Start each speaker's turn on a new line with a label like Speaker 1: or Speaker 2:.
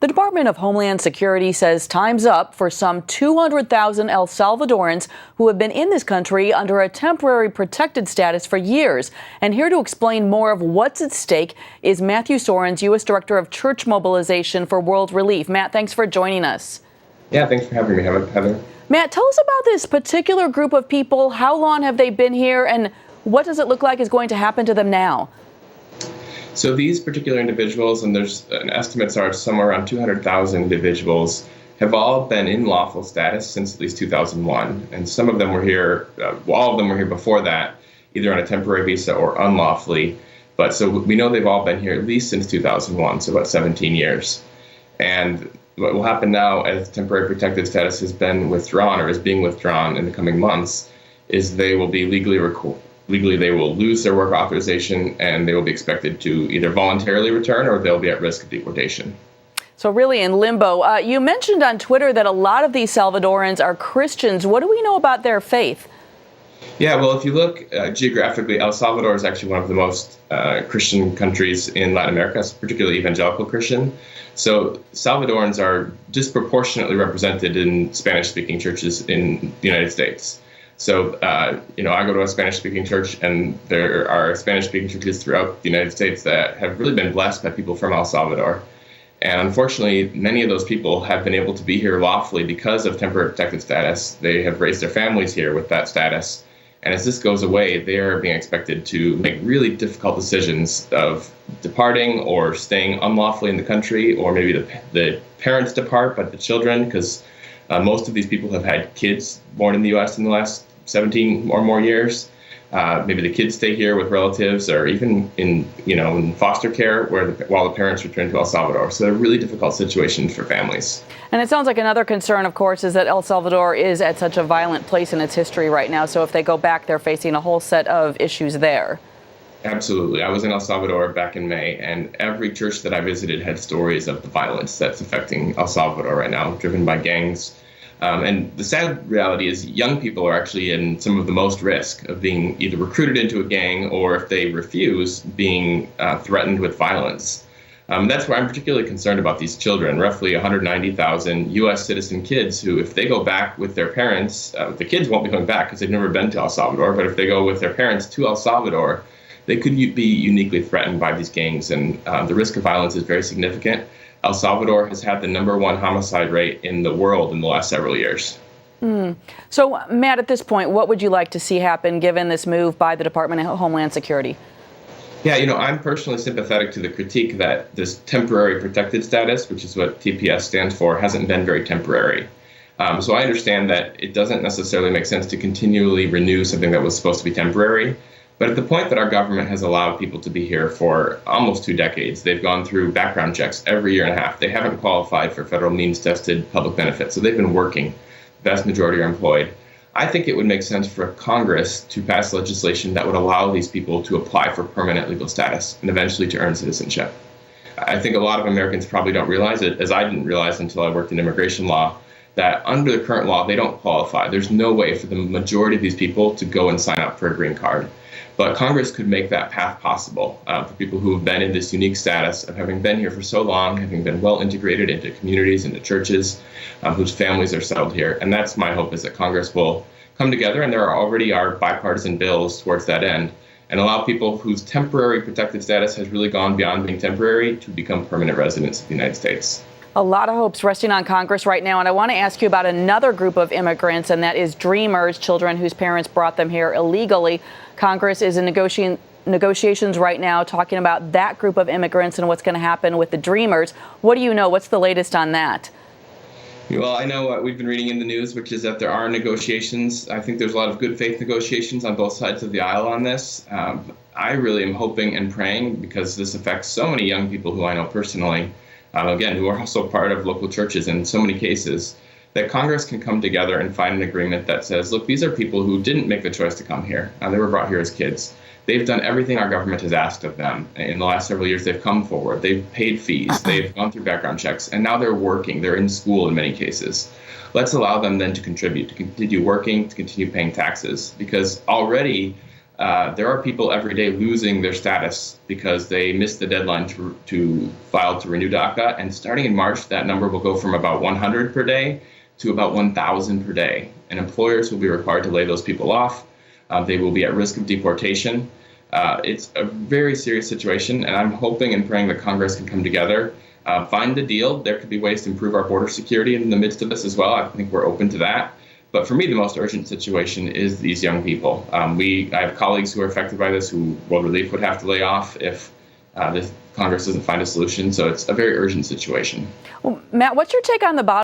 Speaker 1: The Department of Homeland Security says time's up for some 200,000 El Salvadorans who have been in this country under a temporary protected status for years. And here to explain more of what's at stake is Matthew Sorens, U.S. Director of Church Mobilization for World Relief. Matt, thanks for joining us.
Speaker 2: Yeah, thanks for having me, Heather.
Speaker 1: Matt, tell us about this particular group of people. How long have they been here, and what does it look like is going to happen to them now?
Speaker 2: So these particular individuals, and there's estimates are somewhere around 200,000 individuals, have all been in lawful status since at least 2001. And some of them were here, all of them were here before that, either on a temporary visa or unlawfully. But so we know they've all been here at least since 2001, so about 17 years. And what will happen now, as temporary protected status has been withdrawn or is being withdrawn in the coming months, is they will be legally they will lose their work authorization, and they will be expected to either voluntarily return or they'll be at risk of deportation.
Speaker 1: So really in limbo. You mentioned on Twitter that a lot of these Salvadorans are Christians. What do we know about their faith?
Speaker 2: Yeah, well, if you look geographically, El Salvador is actually one of the most Christian countries in Latin America, particularly evangelical Christian. So Salvadorans are disproportionately represented in Spanish-speaking churches in the United States. So, I go to a Spanish-speaking church, and there are Spanish-speaking churches throughout the United States that have really been blessed by people from El Salvador. And unfortunately, many of those people have been able to be here lawfully because of temporary protected status. They have raised their families here with that status. And as this goes away, they are being expected to make really difficult decisions of departing or staying unlawfully in the country, or maybe the parents depart, but the children, because most of these people have had kids born in the U.S. in the last 17 or more years. Maybe the kids stay here with relatives, or even in foster care while the parents return to El Salvador. So they're really difficult situations for families.
Speaker 1: And it sounds like another concern, of course, is that El Salvador is at such a violent place in its history right now. So if they go back, they're facing a whole set of issues there.
Speaker 2: Absolutely. I was in El Salvador back in May, and every church that I visited had stories of the violence that's affecting El Salvador right now, driven by gangs. And the sad reality is young people are actually in some of the most risk of being either recruited into a gang, or if they refuse, being threatened with violence. That's where I'm particularly concerned about these children, roughly 190,000 U.S. citizen kids who, if they go back with their parents, the kids won't be going back because they've never been to El Salvador, but if they go with their parents to El Salvador, they could be uniquely threatened by these gangs, and the risk of violence is very significant. El Salvador has had the #1 homicide rate in the world in the last several years.
Speaker 1: So, Matt, at this point, what would you like to see happen given this move by the Department of Homeland Security?
Speaker 2: Yeah, I'm personally sympathetic to the critique that this temporary protected status, which is what TPS stands for, hasn't been very temporary. So I understand that it doesn't necessarily make sense to continually renew something that was supposed to be temporary. But at the point that our government has allowed people to be here for almost 2 decades, they've gone through background checks every year and a half. They haven't qualified for federal means-tested public benefits, so they've been working. The vast majority are employed. I think it would make sense for Congress to pass legislation that would allow these people to apply for permanent legal status and eventually to earn citizenship. I think a lot of Americans probably don't realize it, as I didn't realize until I worked in immigration law, that under the current law, they don't qualify. There's no way for the majority of these people to go and sign up for a green card. But Congress could make that path possible for people who have been in this unique status of having been here for so long, having been well integrated into communities, into churches, whose families are settled here. And that's my hope, is that Congress will come together, and there already are bipartisan bills towards that end, and allow people whose temporary protected status has really gone beyond being temporary to become permanent residents of the United States.
Speaker 1: A lot of hopes resting on Congress right now. And I want to ask you about another group of immigrants, and that is dreamers, children whose parents brought them here illegally. Congress is in negotiations right now talking about that group of immigrants and what's going to happen with the dreamers. What do you know? What's the latest on that?
Speaker 2: Well, I know what we've been reading in the news, which is that there are negotiations. I think there's a lot of good faith negotiations on both sides of the aisle on this. I really am hoping and praying, because this affects so many young people who I know personally, again, who are also part of local churches in so many cases, that Congress can come together and find an agreement that says, look, these are people who didn't make the choice to come here. They were brought here as kids. They've done everything our government has asked of them. In the last several years, they've come forward. They've paid fees. They've gone through background checks. And now they're working. They're in school in many cases. Let's allow them then to contribute, to continue working, to continue paying taxes. Because already there are people every day losing their status because they missed the deadline to file to renew DACA. And starting in March, that number will go from about 100 per day to about 1,000 per day. And employers will be required to lay those people off. They will be at risk of deportation. It's a very serious situation, and I'm hoping and praying that Congress can come together, find the deal. There could be ways to improve our border security in the midst of this as well. I think we're open to that. But for me, the most urgent situation is these young people. I have colleagues who are affected by this who World Relief would have to lay off if the Congress doesn't find a solution. So it's a very urgent situation.
Speaker 1: Well, Matt, what's your take on the bottom?